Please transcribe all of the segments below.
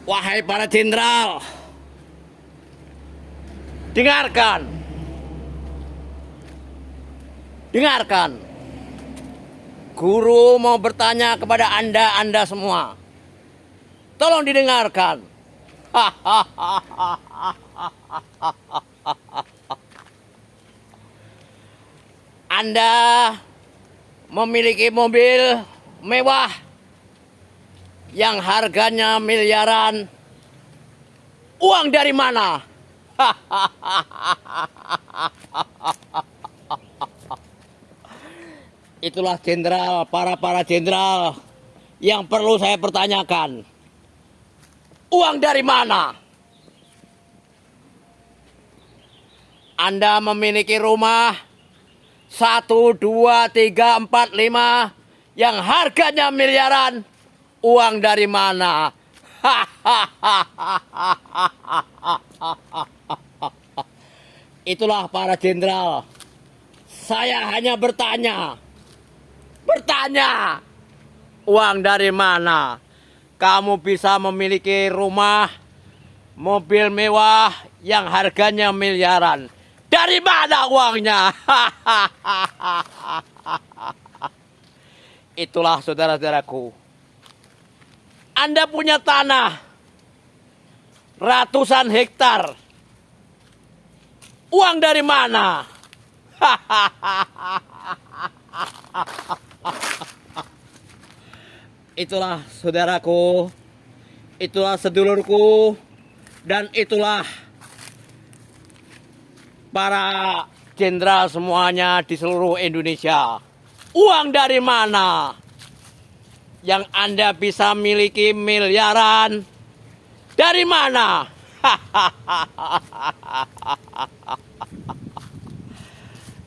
Wahai para jenderal, dengarkan. Dengarkan. Guru mau bertanya kepada Anda semua. Tolong didengarkan. Anda memiliki mobil mewah yang harganya miliaran. Uang dari mana? Itulah jenderal, para jenderal yang perlu saya pertanyakan. Uang dari mana? Anda memiliki rumah 1, 2, 3, 4, 5 yang harganya miliaran. Uang dari mana? Itulah para jenderal. Saya hanya bertanya. Uang dari mana? Kamu bisa memiliki rumah, mobil mewah yang harganya miliaran. Dari mana uangnya? Itulah saudara-saudaraku. Anda punya tanah ratusan hektar. Uang dari mana? Itulah saudaraku, itulah sedulurku, dan itulah para jenderal semuanya di seluruh Indonesia. Uang dari mana yang Anda bisa miliki miliaran? Dari mana?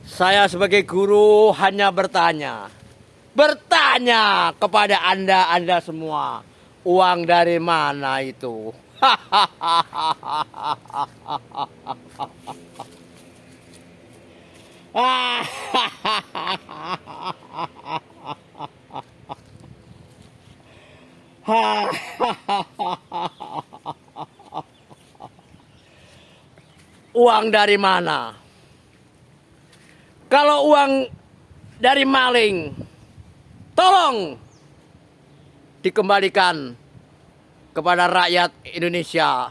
Saya sebagai guru hanya bertanya kepada Anda semua. Uang dari mana itu? Uang dari mana? Kalau uang dari maling, tolong dikembalikan kepada rakyat Indonesia.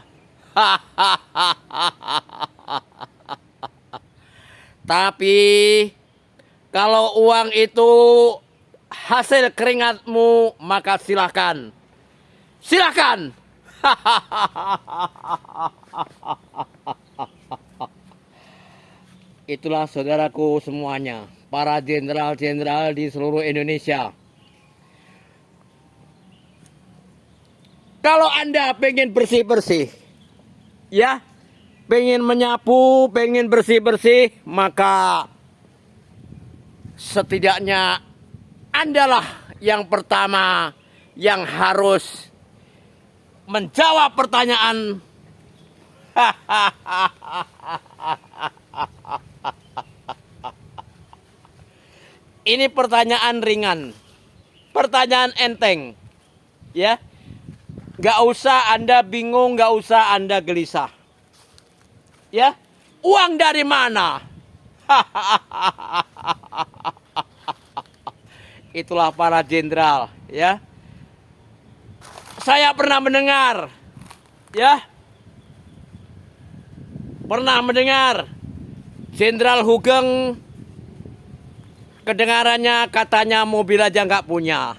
Tapi kalau uang itu hasil keringatmu, maka silakan. Silakan. Itulah saudaraku semuanya, para jenderal-jenderal di seluruh Indonesia. Kalau Anda pengen bersih-bersih, ya, pengen menyapu, pengen bersih-bersih, maka setidaknya Andalah yang pertama yang harus menjawab pertanyaan. Ini pertanyaan ringan, pertanyaan enteng, ya. Gak usah Anda bingung, gak usah Anda gelisah, ya. Uang dari mana? Itulah para jenderal, ya. Saya pernah mendengar, ya, Jenderal Hugeng kedengarannya katanya mobil aja nggak punya.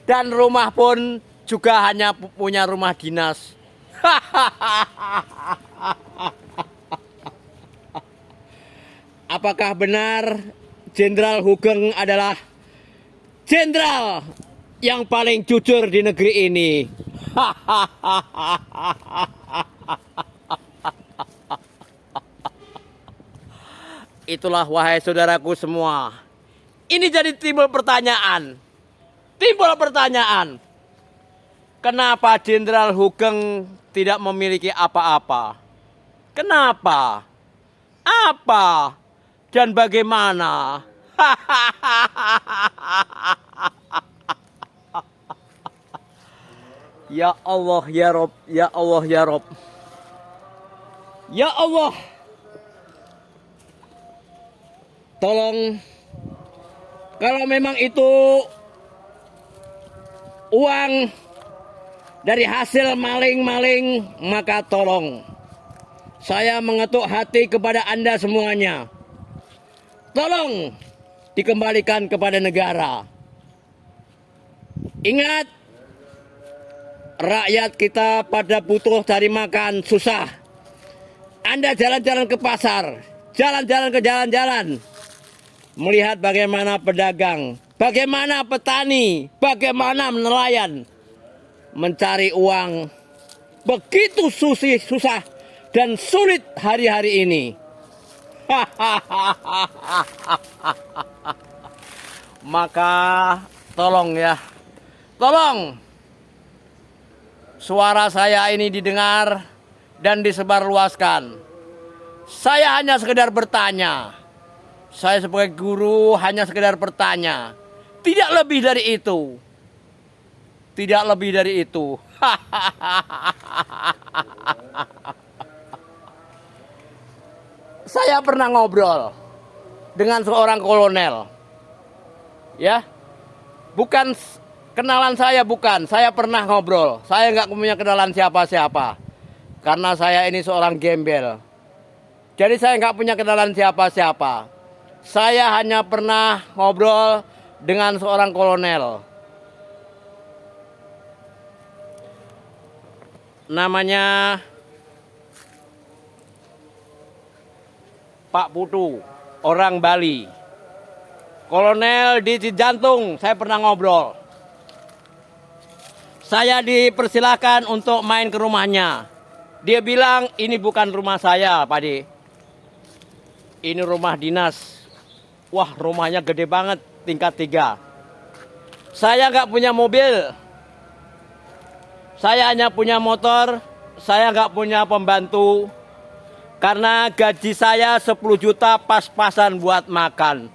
Dan rumah pun juga hanya punya rumah dinas. Apakah benar Jenderal Hugeng adalah jenderal yang paling jujur di negeri ini? Itulah wahai saudaraku semua. Ini jadi timbul pertanyaan. Kenapa Jenderal Hugeng tidak memiliki apa-apa? Kenapa? Apa? Dan bagaimana? Ya Allah ya Rob, ya Allah ya Rob. Ya Allah. Tolong, kalau memang itu uang dari hasil maling-maling, maka tolong saya mengetuk hati kepada Anda semuanya. Tolong dikembalikan kepada negara. Ingat, rakyat kita pada butuh cari makan, susah. Anda jalan-jalan ke pasar, jalan-jalan ke jalan-jalan, melihat bagaimana pedagang, bagaimana petani, bagaimana nelayan mencari uang begitu susah dan sulit hari-hari ini. Maka tolong ya, tolong suara saya ini didengar dan disebarluaskan. Saya hanya sekedar bertanya. Saya sebagai guru hanya sekedar bertanya. Tidak lebih dari itu. Tidak lebih dari itu. Saya pernah ngobrol dengan seorang kolonel. Ya. Bukan kenalan saya, bukan. Saya pernah ngobrol. Saya nggak punya kenalan siapa-siapa. Karena saya ini seorang gembel. Jadi saya nggak punya kenalan siapa-siapa. Saya hanya pernah ngobrol dengan seorang kolonel. Namanya Pak Putu, orang Bali. Kolonel di Cijantung, saya pernah ngobrol. Saya dipersilakan untuk main ke rumahnya. Dia bilang, ini bukan rumah saya, Pak De. Ini rumah dinas. Wah, rumahnya gede banget, tingkat 3. Saya nggak punya mobil. Saya hanya punya motor. Saya nggak punya pembantu. Karena gaji saya 10 juta pas-pasan buat makan.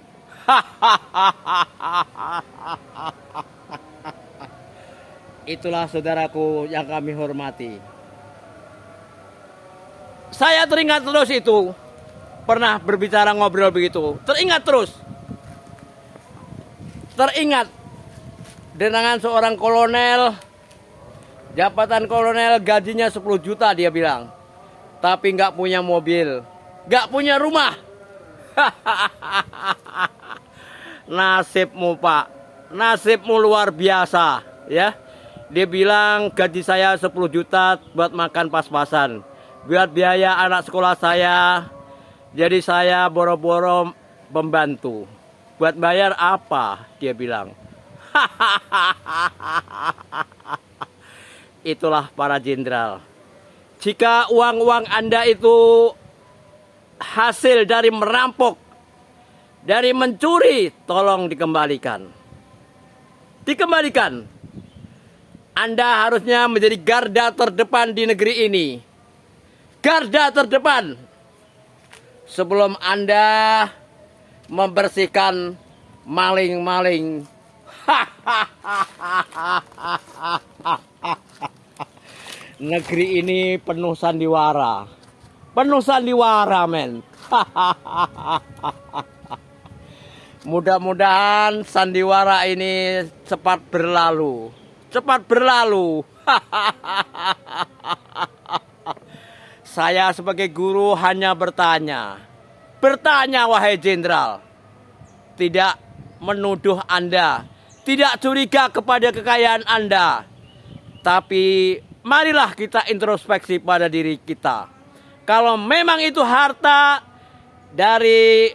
Itulah saudaraku yang kami hormati. Saya teringat terus itu. Pernah berbicara ngobrol begitu. Teringat terus. Teringat. Dengan seorang kolonel. Jabatan kolonel gajinya 10 juta dia bilang. Tapi nggak punya mobil. Nggak punya rumah. Nasibmu Pak. Nasibmu luar biasa. Ya. Dia bilang gaji saya 10 juta buat makan pas-pasan. Buat biaya anak sekolah saya. Jadi saya boro-boro membantu. Buat bayar apa? Dia bilang. Itulah para jenderal. Jika uang-uang Anda itu hasil dari merampok, dari mencuri, tolong dikembalikan. Dikembalikan. Anda harusnya menjadi garda terdepan di negeri ini. Garda terdepan. Sebelum Anda membersihkan maling-maling. Negeri ini penuh sandiwara. Penuh sandiwara, men. Mudah-mudahan sandiwara ini cepat berlalu. Cepat berlalu. Saya sebagai guru hanya bertanya. Bertanya wahai jenderal. Tidak menuduh Anda. Tidak curiga kepada kekayaan Anda. Tapi marilah kita introspeksi pada diri kita. Kalau memang itu harta dari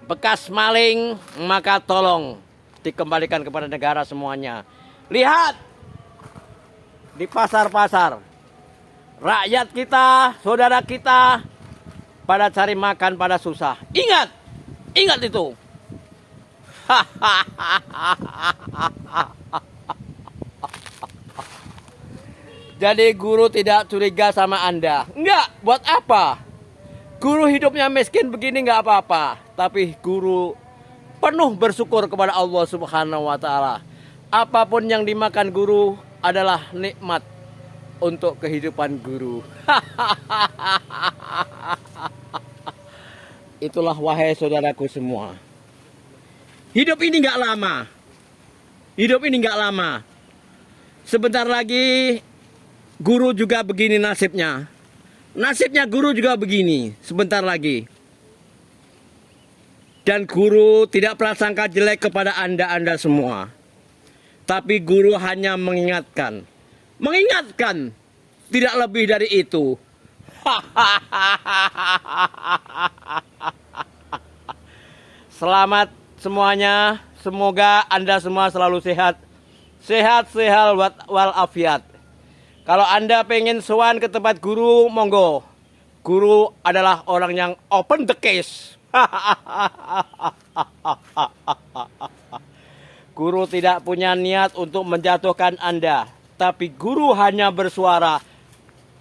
bekas maling, maka tolong dikembalikan kepada negara semuanya. Lihat di pasar-pasar. Rakyat kita, saudara kita pada cari makan, pada susah. Ingat, ingat itu. Jadi guru tidak curiga sama Anda. Enggak, buat apa? Guru hidupnya miskin begini nggak apa-apa. Tapi guru penuh bersyukur kepada Allah Subhanahu wa Ta'ala. Apapun yang dimakan guru adalah nikmat untuk kehidupan guru. Itulah wahai saudaraku semua. Hidup ini nggak lama. Hidup ini nggak lama. Sebentar lagi guru juga begini nasibnya. Nasibnya guru juga begini sebentar lagi. Dan guru tidak prasangka jelek kepada Anda semua. Tapi guru hanya mengingatkan. Mengingatkan. Tidak lebih dari itu. Selamat semuanya. Semoga Anda semua selalu sehat. Sehat walafiat. Kalau Anda pengen sowan ke tempat guru, monggo. Guru adalah orang yang open the case. Guru tidak punya niat untuk menjatuhkan Anda. Tapi guru hanya bersuara.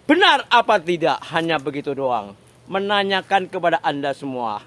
Benar apa tidak? Hanya begitu doang. Menanyakan kepada Anda semua.